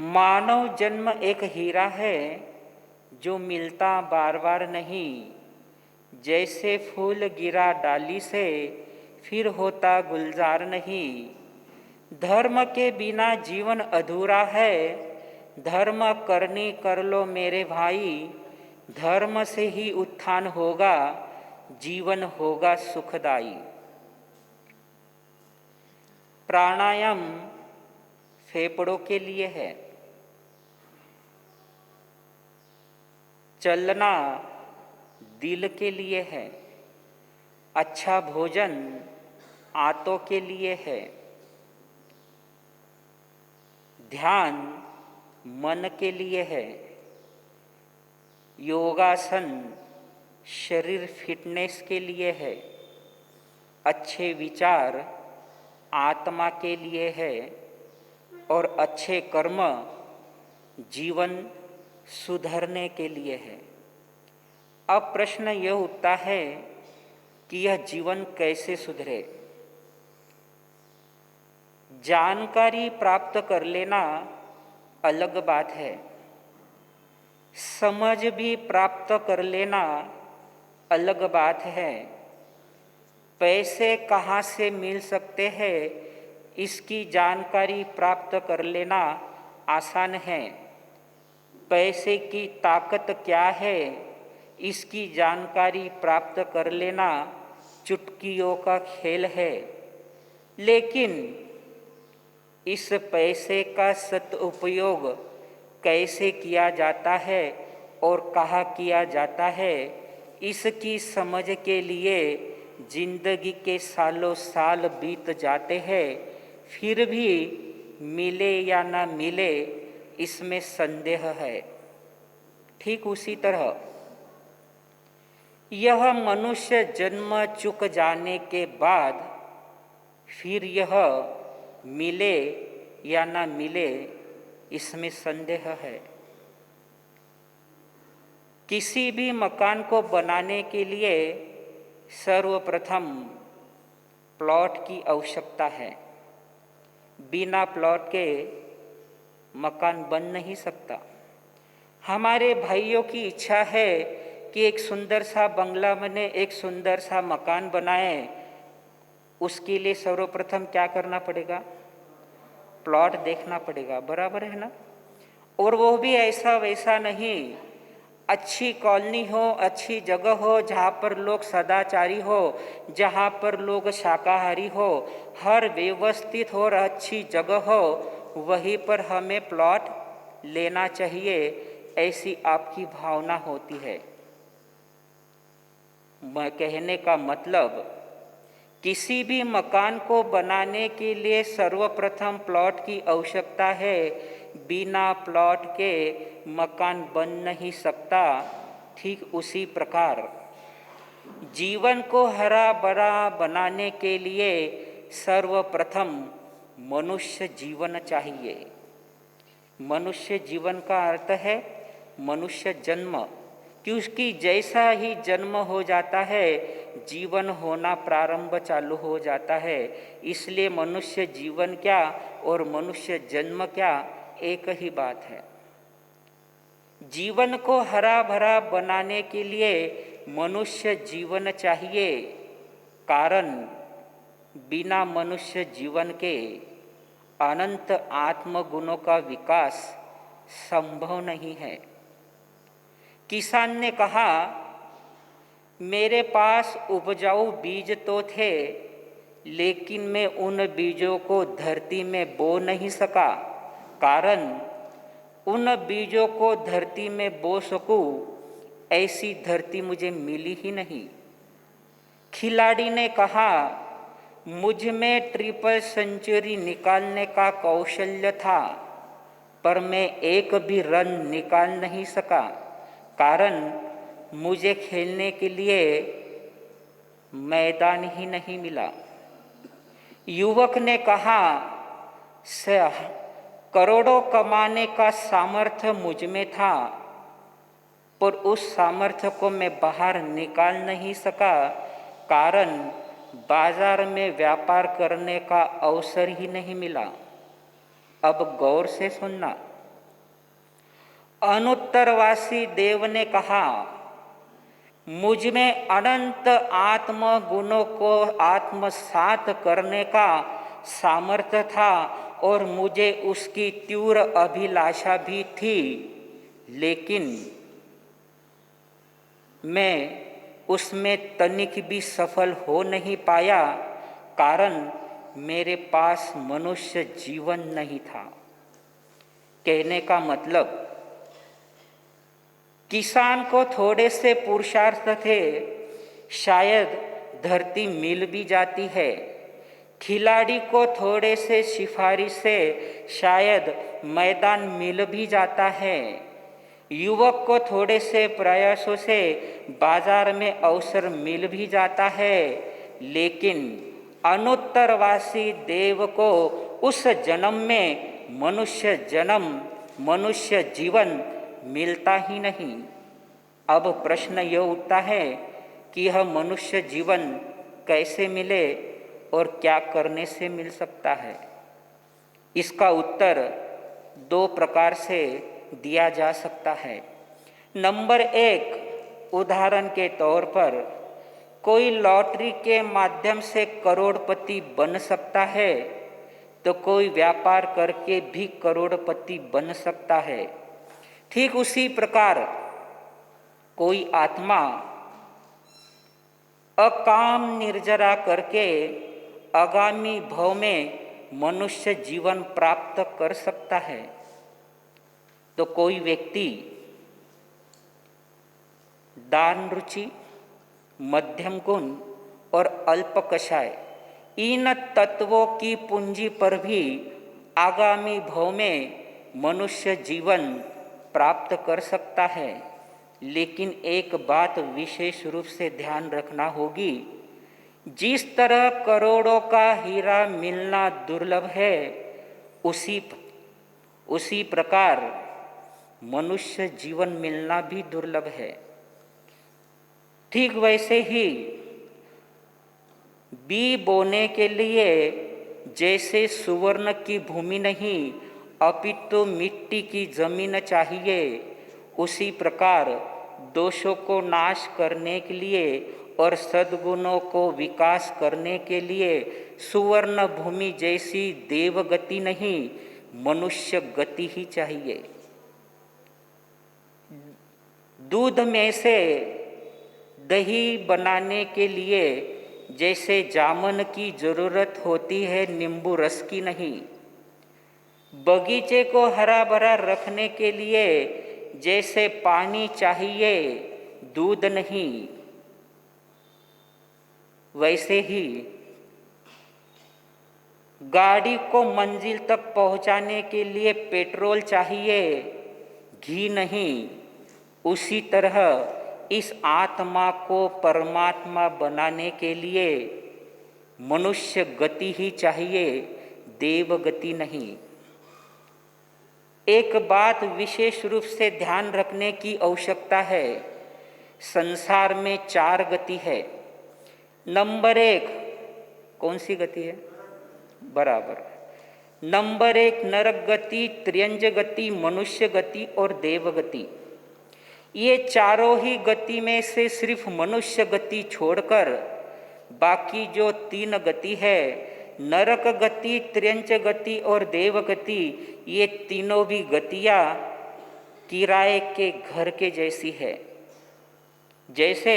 मानव जन्म एक हीरा है जो मिलता बार बार नहीं। जैसे फूल गिरा डाली से फिर होता गुलजार नहीं। धर्म के बिना जीवन अधूरा है। धर्म करनी कर लो मेरे भाई। धर्म से ही उत्थान होगा, जीवन होगा सुखदाई। प्राणायाम फेफड़ों के लिए है। चलना दिल के लिए है। अच्छा भोजन आंतों के लिए है। ध्यान मन के लिए है। योगासन शरीर फिटनेस के लिए है। अच्छे विचार आत्मा के लिए है और अच्छे कर्म जीवन सुधरने के लिए है। अब प्रश्न यह उठता है कि यह जीवन कैसे सुधरे। जानकारी प्राप्त कर लेना अलग बात है, समझ भी प्राप्त कर लेना अलग बात है। पैसे कहाँ से मिल सकते हैं इसकी जानकारी प्राप्त कर लेना आसान है। पैसे की ताकत क्या है इसकी जानकारी प्राप्त कर लेना चुटकियों का खेल है। लेकिन इस पैसे का सदुपयोग कैसे किया जाता है और कहाँ किया जाता है, इसकी समझ के लिए जिंदगी के सालों साल बीत जाते हैं। फिर भी मिले या ना मिले इसमें संदेह है। ठीक उसी तरह यह मनुष्य जन्म चुक जाने के बाद फिर यह मिले या ना मिले इसमें संदेह है। किसी भी मकान को बनाने के लिए सर्वप्रथम प्लॉट की आवश्यकता है। बिना प्लॉट के मकान बन नहीं सकता। हमारे भाइयों की इच्छा है कि एक सुंदर सा बंगला बने, एक सुंदर सा मकान बनाए। उसके लिए सर्वप्रथम क्या करना पड़ेगा? प्लॉट देखना पड़ेगा, बराबर है ना। और वो भी ऐसा वैसा नहीं, अच्छी कॉलोनी हो, अच्छी जगह हो जहाँ पर लोग सदाचारी हो, जहाँ पर लोग शाकाहारी हो, हर व्यवस्थित हो और अच्छी जगह हो, वहीं पर हमें प्लॉट लेना चाहिए, ऐसी आपकी भावना होती है। मैं कहने का मतलब किसी भी मकान को बनाने के लिए सर्वप्रथम प्लॉट की आवश्यकता है। बिना प्लॉट के मकान बन नहीं सकता। ठीक उसी प्रकार जीवन को हरा भरा बनाने के लिए सर्वप्रथम मनुष्य जीवन चाहिए। मनुष्य जीवन का अर्थ है मनुष्य जन्म, क्योंकि जैसा ही जन्म हो जाता है जीवन होना प्रारंभ चालू हो जाता है। इसलिए मनुष्य जीवन क्या और मनुष्य जन्म क्या, एक ही बात है। जीवन को हरा भरा बनाने के लिए मनुष्य जीवन चाहिए, कारण बिना मनुष्य जीवन के अनंत आत्मगुणों का विकास संभव नहीं है। किसान ने कहा, मेरे पास उपजाऊ बीज तो थे, लेकिन मैं उन बीजों को धरती में बो नहीं सका, कारण उन बीजों को धरती में बो सकूं ऐसी धरती मुझे मिली ही नहीं। खिलाड़ी ने कहा, मुझ में ट्रिपल सेंचुरी निकालने का कौशल्य था, पर मैं एक भी रन निकाल नहीं सका, कारण मुझे खेलने के लिए मैदान ही नहीं मिला। युवक ने कहा, करोड़ों कमाने का सामर्थ्य मुझ में था, पर उस सामर्थ्य को मैं बाहर निकाल नहीं सका, कारण बाजार में व्यापार करने का अवसर ही नहीं मिला। अब गौर से सुनना, अनुत्तरवासी देव ने कहा, मुझ में अनंत आत्म गुणों को आत्मसात करने का सामर्थ्य था और मुझे उसकी तीव्र अभिलाषा भी थी, लेकिन मैं उसमें तनिक भी सफल हो नहीं पाया, कारण मेरे पास मनुष्य जीवन नहीं था। कहने का मतलब, किसान को थोड़े से पुरुषार्थ थे, शायद धरती मिल भी जाती है। खिलाड़ी को थोड़े से सिफारिश से शायद मैदान मिल भी जाता है। युवक को थोड़े से प्रयासों से बाजार में अवसर मिल भी जाता है, लेकिन अनुत्तरवासी देव को उस जन्म में मनुष्य जीवन मिलता ही नहीं। अब प्रश्न यह उठता है कि यह मनुष्य जीवन कैसे मिले और क्या करने से मिल सकता है। इसका उत्तर दो प्रकार से दिया जा सकता है। नंबर एक, उदाहरण के तौर पर कोई लॉटरी के माध्यम से करोड़पति बन सकता है, तो कोई व्यापार करके भी करोड़पति बन सकता है। ठीक उसी प्रकार कोई आत्मा अकाम निर्जरा करके आगामी भव में मनुष्य जीवन प्राप्त कर सकता है। तो कोई व्यक्ति दान रुचि, मध्यम गुण और अल्प कषाय, इन तत्वों की पूंजी पर भी आगामी भव में मनुष्य जीवन प्राप्त कर सकता है। लेकिन एक बात विशेष रूप से ध्यान रखना होगी, जिस तरह करोड़ों का हीरा मिलना दुर्लभ है, उसी प्रकार मनुष्य जीवन मिलना भी दुर्लभ है। ठीक वैसे ही बीज बोने के लिए जैसे सुवर्ण की भूमि नहीं अपितु मिट्टी की जमीन चाहिए, उसी प्रकार दोषों को नाश करने के लिए और सद्गुणों को विकास करने के लिए सुवर्ण भूमि जैसी देवगति नहीं, मनुष्य गति ही चाहिए। दूध में से दही बनाने के लिए जैसे जामुन की जरूरत होती है, नींबू रस की नहीं। बगीचे को हरा भरा रखने के लिए जैसे पानी चाहिए, दूध नहीं, वैसे ही गाड़ी को मंजिल तक पहुंचाने के लिए पेट्रोल चाहिए, घी नहीं। उसी तरह इस आत्मा को परमात्मा बनाने के लिए मनुष्य गति ही चाहिए, देव गति नहीं। एक बात विशेष रूप से ध्यान रखने की आवश्यकता है, संसार में 4 गति है। नंबर 1 कौन सी गति है? बराबर। नंबर 1 नरक गति, त्रियंज गति, मनुष्य गति और देव गति। ये चारों ही गति में से सिर्फ मनुष्य गति छोड़कर बाकी जो 3 गति है, नरक गति, त्रियंच गति और देव गति, ये तीनों भी गतियाँ किराए के घर के जैसी है। जैसे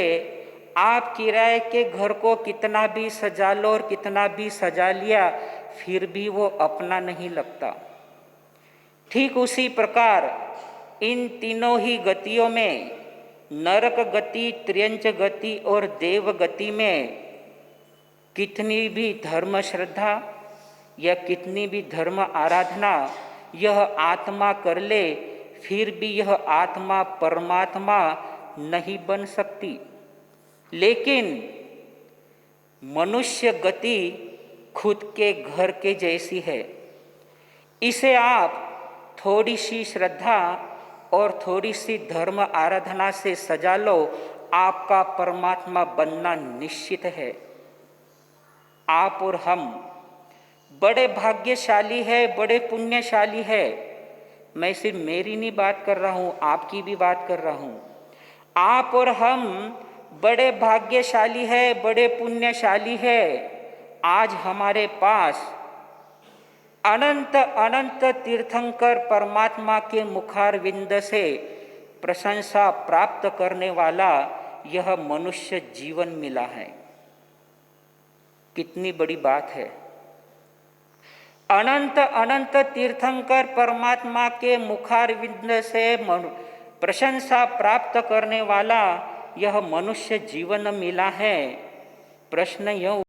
आप किराए के घर को कितना भी सजा लो और कितना भी सजा लिया, फिर भी वो अपना नहीं लगता। ठीक उसी प्रकार इन तीनों ही गतियों में, नरक गति, त्रियंच गति और देव गति में, कितनी भी धर्म श्रद्धा या कितनी भी धर्म आराधना यह आत्मा कर ले, फिर भी यह आत्मा परमात्मा नहीं बन सकती। लेकिन मनुष्य गति खुद के घर के जैसी है। इसे आप थोड़ी सी श्रद्धा और थोड़ी सी धर्म आराधना से सजा लो, आपका परमात्मा बनना निश्चित है। आप और हम बड़े भाग्यशाली है, बड़े पुण्यशाली है, मैं सिर्फ मेरी नहीं बात कर रहा हूँ, आपकी भी बात कर रहा हूँ। आप और हम बड़े भाग्यशाली है, बड़े पुण्यशाली है। आज हमारे पास अनंत अनंत तीर्थंकर परमात्मा के मुखारविंद से प्रशंसा प्राप्त करने वाला यह मनुष्य जीवन मिला है। कितनी बड़ी बात है। अनंत अनंत तीर्थंकर परमात्मा के मुखारविंद से प्रशंसा प्राप्त करने वाला यह मनुष्य जीवन मिला है। प्रश्न यह